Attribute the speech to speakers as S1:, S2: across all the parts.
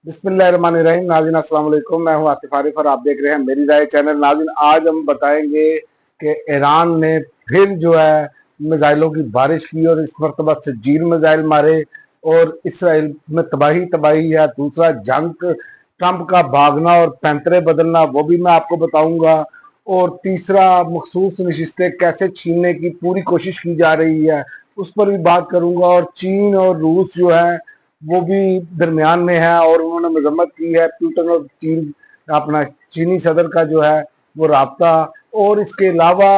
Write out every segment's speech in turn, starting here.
S1: बिस्मिल्लाहिर्रहमानिर्रहीम। नाज़रीन अस्सलाम वालेकुम, मैं हूं आतिफ आरिफ और आप देख रहे हैं मेरी राय चैनल। नाज़रीन आज हम बताएंगे कि ईरान ने फिर जो है मिसाइलों की बारिश की और इस मरतबा सजील मिसाइल मारे और इसराइल में तबाही तबाही है। दूसरा जंग, ट्रंप का भागना और पैंतरे बदलना, वो भी मैं आपको बताऊंगा। और तीसरा मखसूस नशिस्तें कैसे छीनने की पूरी कोशिश की जा रही है, उस पर भी बात करूंगा। और चीन और रूस जो है वो भी दरमियान में है और उन्होंने मजम्मत की है पुतिन और चीन, अपना चीनी सदर का जो है वो राब्ता। और इसके अलावा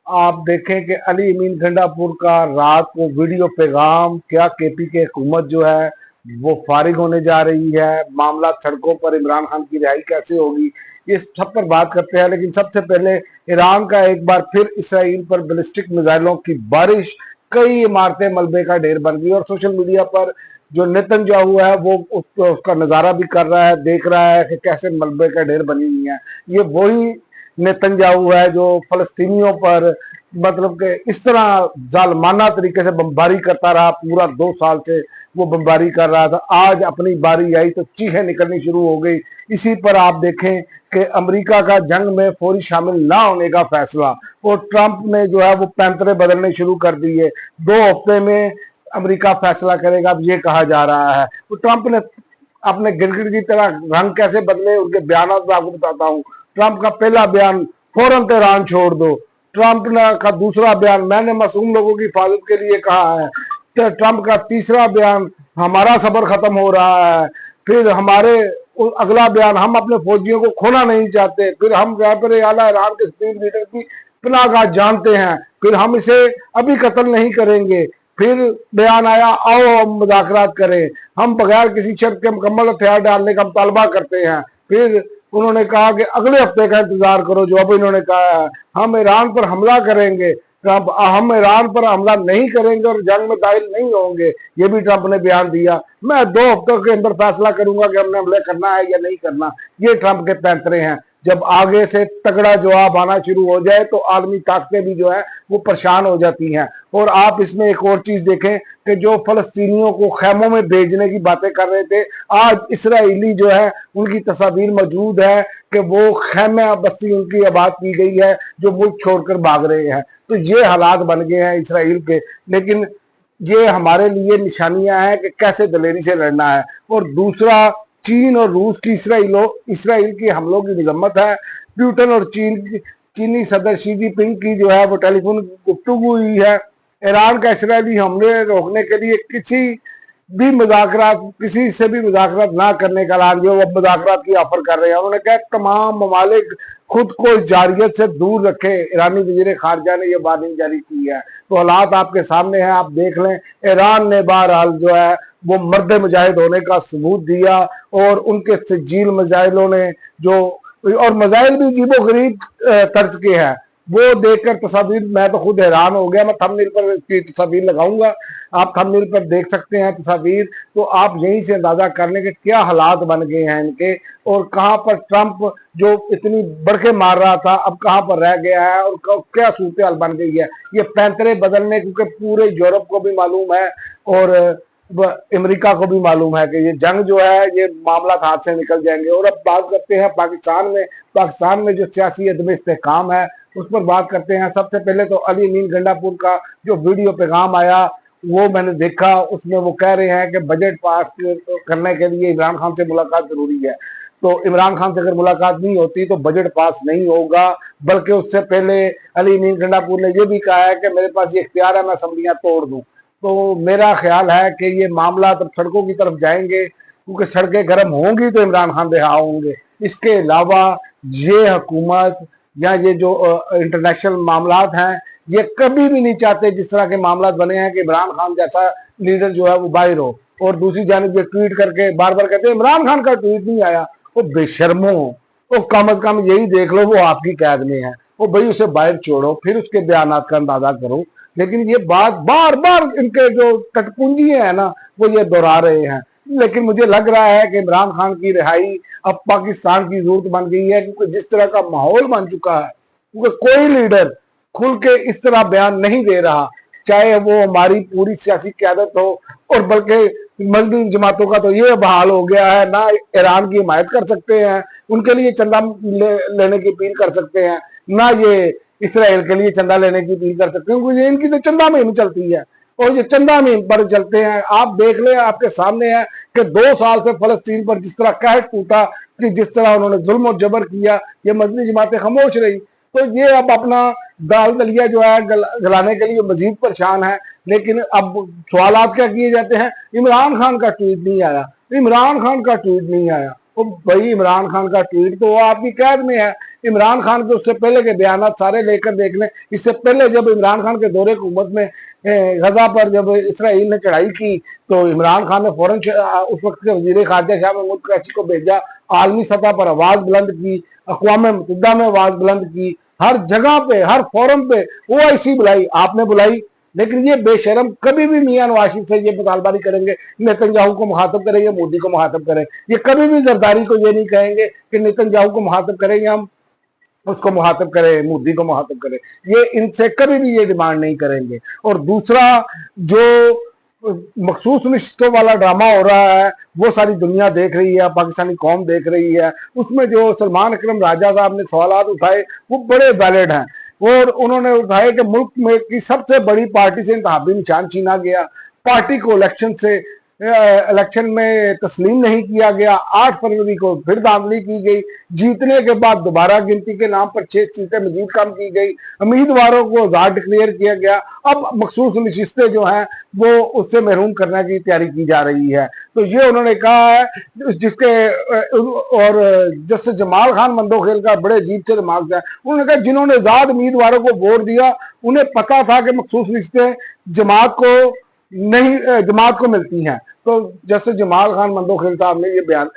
S1: आप देखें कि अली अमीन गंडापुर का रात को वीडियो पैगाम, क्या केपी की हुकूमत जो है वो फारिग होने जा रही है, मामला सड़कों पर, इमरान खान की रिहाई कैसे होगी, ये सब पर बात करते हैं। लेकिन सबसे पहले ईरान का एक बार फिर इसराइल पर बैलिस्टिक मिसाइलों की बारिश, कई इमारतें मलबे का ढेर बन गई और सोशल मीडिया पर जो नेतन्याहू है वो उसका नजारा भी कर रहा है, देख रहा है कि कैसे मलबे का ढेर बनी हुई है। ये वही नेतन्याहू है जो फलस्तीनियों पर मतलब कि इस तरह जालमाना तरीके से बमबारी करता रहा, पूरा 2 साल से वो बमबारी कर रहा था। आज अपनी बारी आई तो चीखें निकलनी शुरू हो गई। इसी पर आप देखें कि अमेरिका का जंग में फौरी शामिल ना होने का फैसला और ट्रंप ने जो है वो पैंतरे बदलने शुरू कर दिए। 2 हफ्ते में अमेरिका फैसला करेगा, अब ये कहा जा रहा है। तो ट्रंप ने अपने गिरगिट की तरह रंग कैसे बदले, उनके बयान में आपको बताता हूँ। ट्रंप का पहला बयान, फौरन तेहरान छोड़ दो। ट्रंप का दूसरा बयान, मैंने मासूम लोगों की हिफाजत के लिए कहा है। तो ट्रंप का तीसरा बयान, हमारा सबर खत्म हो रहा है। फिर हमारे अगला बयान, हम अपने फौजियों को खोना नहीं चाहते। फिर हम रहबर आला ईरान के सुप्रीम लीडर की पनाहगाह जानते हैं, फिर हम इसे अभी कत्ल नहीं करेंगे। फिर बयान आया, आओ हम मुज़ाकरात करें, हम बगैर किसी शर्त के मुकम्मल हथियार डालने का मुतालबा करते हैं। फिर उन्होंने कहा कि अगले हफ्ते का इंतजार करो, जो अब इन्होंने कहा है हम ईरान पर हमला करेंगे। ट्रंप, हम ईरान पर हमला नहीं करेंगे और जंग में दाखिल नहीं होंगे, ये भी ट्रंप ने बयान दिया। मैं 2 हफ्तों के अंदर फैसला करूंगा कि हमने हमले करना है या नहीं करना। ये ट्रंप के पैंतरे हैं। जब आगे से तगड़ा जवाब आना शुरू हो जाए तो आदमी ताकतें भी जो है वो परेशान हो जाती हैं। और आप इसमें एक और चीज देखें कि जो फलस्तीनियों को खैमों में भेजने की बातें कर रहे थे, आज इसराइली जो है उनकी तस्वीर मौजूद है कि वो खैमे बस्ती उनकी आबाद की गई है, जो मुल्क छोड़कर भाग रहे हैं। तो ये हालात बन गए हैं इसराइल के। लेकिन ये हमारे लिए निशानियां हैं कि कैसे दलेरी से लड़ना है। और दूसरा, चीन और रूस की इसराइल की हमलों की मजम्मत है। पुतिन और चीनी सदर शी जिनपिंग की जो है वो टेलीफोन गुफ्तगू हुई है। ईरान का इसराइली हमले रोकने के लिए किसी से भी मुज़ाकरात ना करने का ऐलान जो वो मुज़ाकरात की ऑफर कर रहे हैं। उन्होंने कहा तमाम ममालिक खुद को इस जारियत से दूर रखे। ईरानी वजीर खारजा ने यह वार्निंग जारी की है। तो हालात आपके सामने हैं, आप देख लें। ईरान ने बहरहाल जो है वो मर्द मुजाहिद होने का सबूत दिया और उनके सजील मिसाइलों ने जो, और मिसाइल भी अजीबो गरीब तर्ज के हैं, वो देखकर तस्वीर, मैं तो खुद हैरान हो गया। मैं थंबनेल पर इसकी तस्वीर लगाऊंगा, आप थंबनेल पर देख सकते हैं तस्वीर। तो आप यहीं से अंदाजा कर लें कि क्या हालात बन गए हैं इनके, और कहां पर ट्रंप जो इतनी बड़के मार रहा था अब कहां पर रह गया है और क्या सूरत हाल बन गई है। ये पैंतरे बदलने, क्योंकि पूरे यूरोप को भी मालूम है और अमेरिका को भी मालूम है कि ये जंग जो है ये मामला हाथ से निकल जाएंगे। और अब बात करते हैं पाकिस्तान में जो सियासी अदम इस्तेहकाम है उस पर बात करते हैं। सबसे पहले तो अली अमीन गंडापुर का जो वीडियो पैगाम आया वो मैंने देखा, उसमें वो कह रहे हैं कि बजट पास करने के लिए इमरान खान से मुलाकात जरूरी है। तो इमरान खान से अगर मुलाकात नहीं होती तो बजट पास नहीं होगा। बल्कि उससे पहले अली अमीन गंडापुर ने यह भी कहा है कि मेरे पास ये इख्तियार है, मैं असम्बलियां तोड़ दूं। तो मेरा ख्याल है कि ये मामला तब सड़कों की तरफ जाएंगे, क्योंकि सड़कें गर्म होंगी तो इमरान खान रिहा होंगे। इसके अलावा ये हुकूमत या ये जो इंटरनेशनल मामलात हैं, ये कभी भी नहीं चाहते जिस तरह के मामलात बने हैं कि इमरान खान जैसा लीडर जो है वो बाहर हो। और दूसरी जानिब ये ट्वीट करके बार बार कहते हैं इमरान खान का ट्वीट नहीं आया। वो बेशर्मो, वो कम अज कम यही देख लो वो आपकी कैद में है, वो भाई उसे बाहर छोड़ो, फिर उसके बयान का अंदाजा करो। लेकिन ये बात बार बार इनके जो टटपुंजी है ना वो ये दोहरा रहे हैं। लेकिन मुझे लग रहा है कि इमरान खान की रिहाई अब पाकिस्तान की जरूरत बन गई है, क्योंकि जिस तरह का माहौल बन चुका है, क्योंकि कोई लीडर खुल के इस तरह बयान नहीं दे रहा, चाहे वो हमारी पूरी सियासी क्यादत हो और बल्कि मजहबी जमातों का तो ये बहाल हो गया है, ना ईरान की हिमायत कर सकते हैं, उनके लिए चंदा लेने की अपील कर सकते हैं, ना ये इसराइल के लिए चंदा लेने की अपील कर सकते हैं, क्योंकि इनकी तो चंदा मुहिम चलती है और ये चंदा मुहिम पर चलते हैं। आप देख ले, आपके सामने है कि 2 साल से फलस्तीन पर जिस तरह कहर टूटा, कि जिस तरह उन्होंने जुल्म और जबर किया, ये मजहबी जमातें खामोश रही। तो ये अब अपना दाल दलिया जो है गलाने के लिए मजीद परेशान है। लेकिन अब सवाल आप क्या किए जाते हैं, इमरान खान का ट्वीट नहीं आया, इमरान खान का ट्वीट नहीं आया। तो भाई इमरान खान का ट्वीट तो आपकी कैद में है। इमरान खान के उससे पहले के बयान सारे लेकर देख लें। इससे पहले जब इमरान खान के दौरे हुकूमत में गजा पर जब इसराइल ने चढ़ाई की, तो इमरान खान ने फौरन उस वक्त के वजीर खारजा शाह महमूद कुरैशी को भेजा, आलमी सतह पर आवाज बुलंद की, अक़वाम मुत्तहिदा में आवाज बुलंद की, हर जगह पे हर फोरम पे ओआईसी बुलाई, आपने बुलाई। लेकिन ये बेशरम कभी भी मियां नवाज शरीफ से ये मुतालबारी करेंगे, नेतन्याहू को मुखातब करेंगे, मोदी को मुखातब करें, ये कभी भी जरदारी को ये नहीं कहेंगे कि नेतन्याहू को मुखातब करेंगे हम, उसको मुखातब करें, मोदी को मुखातब करें। ये इनसे कभी भी ये डिमांड नहीं करेंगे। और दूसरा जो मखसूस रिश्तों वाला ड्रामा हो रहा है वो सारी दुनिया देख रही है, पाकिस्तानी कौम देख रही है। उसमें जो सलमान अकरम राजा साहब ने सवाल उठाए वो बड़े वैलिड हैं, और उन्होंने उठाए कि मुल्क में की सबसे बड़ी पार्टी से इंतखाबी निशान छीना गया, पार्टी को इलेक्शन में तस्लीम नहीं किया गया, 8 फरवरी को फिर धांधली की गई, जीतने के बाद दोबारा गिनती के नाम पर 6 सीटें मजीद कम की गई, उम्मीदवारों को आजाद डिक्लेयर किया गया। अब मखसूस नशिस्तें जो हैं वो उससे महरूम करने की तैयारी की जा रही है। तो ये उन्होंने कहा है, जिसके और जस्टिस जमाल खान मंदोखेल का बड़े अजीब से दिमाग है, उन्होंने कहा जिन्होंने आजाद उम्मीदवारों को वोट दिया उन्हें पता था कि मखसूस रिश्ते जमात को मिलती हैं। तो जैसे जमाल खान मंदोखेल साहब ने ये बयान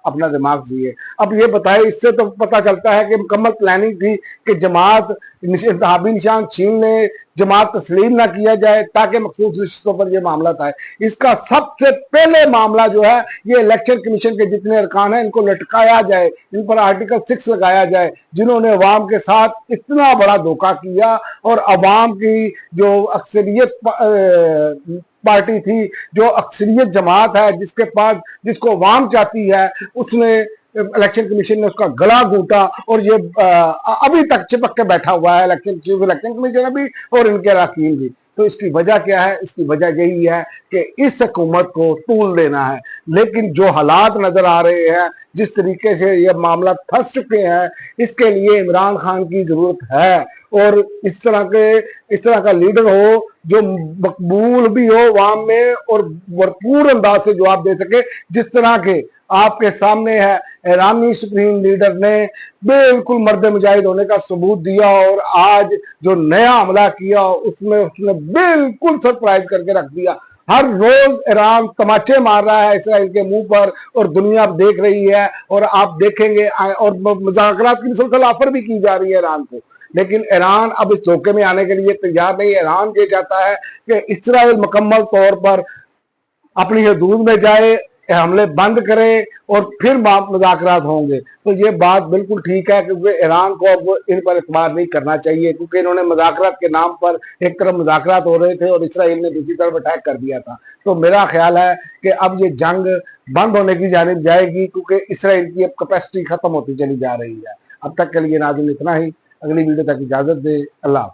S1: अपना दिमाग दिए। अब ये बताए, इससे तो पता चलता है कि मुकम्मल प्लानिंग थी कि जमात इंतखाबी निशान छीन ले, जमात तस्लीम ना किया जाए ताकि मखसूस रिश्तों पर यह मामला था। इसका सबसे पहले मामला जो है ये इलेक्शन कमीशन के जितने अरकान हैं इनको लटकाया जाए, इन पर आर्टिकल 6 लगाया जाए, जिन्होंने अवाम के साथ इतना बड़ा धोखा किया और अवाम की जो अक्सरियत पार्टी थी, जो अक्सरियत जमात है, जिसको अवाम चाहती है, उसने इलेक्शन कमीशन ने उसका गला घूटा और ये अभी तक चिपक के बैठा हुआ है इलेक्शन कमीशन अभी और इनके अरकान भी। तो इसकी वजह क्या है? इसकी वजह यही है कि इस हुकूमत को तूल देना है। लेकिन जो हालात नजर आ रहे हैं, जिस तरीके से ये मामला फंस चुके हैं, इसके लिए इमरान खान की जरूरत है और इस तरह का लीडर हो जो मकबूल भी हो अवाम में और भरपूर अंदाज से जवाब दे सके। जिस तरह के आपके सामने है, ईरानी सुप्रीम लीडर ने बिल्कुल मर्द मुजाहिद होने का सबूत दिया और आज जो नया हमला किया उसमें उसने बिल्कुल सरप्राइज करके रख दिया। हर रोज ईरान तमाचे मार रहा है इसराइल के मुंह पर और दुनिया देख रही है और आप देखेंगे और मुज़ाकरात की मुसलसल ऑफर भी की जा रही है ईरान को। लेकिन ईरान अब इस धोखे में आने के लिए तैयार नहीं है। ईरान ये चाहता है कि इसराइल मुकम्मल तौर पर अपनी हदूद में जाए, हमले बंद करे और फिर मुज़ाकरात होंगे। तो ये बात बिल्कुल ठीक है, क्योंकि ईरान को अब इन पर एतबार नहीं करना चाहिए, क्योंकि इन्होंने मुज़ाकरात के नाम पर एक तरफ मुज़ाकरात हो रहे थे और इसराइल ने दूसरी तरफ अटैक कर दिया था। तो मेरा ख्याल है कि अब ये जंग बंद होने की जानिब जाएगी, क्योंकि इसराइल की अब कैपेसिटी खत्म होती चली जा रही है। अब तक के लिए नाज़रीन इतना ही, अगली वीडियो तक इजाजत दे। अल्लाह।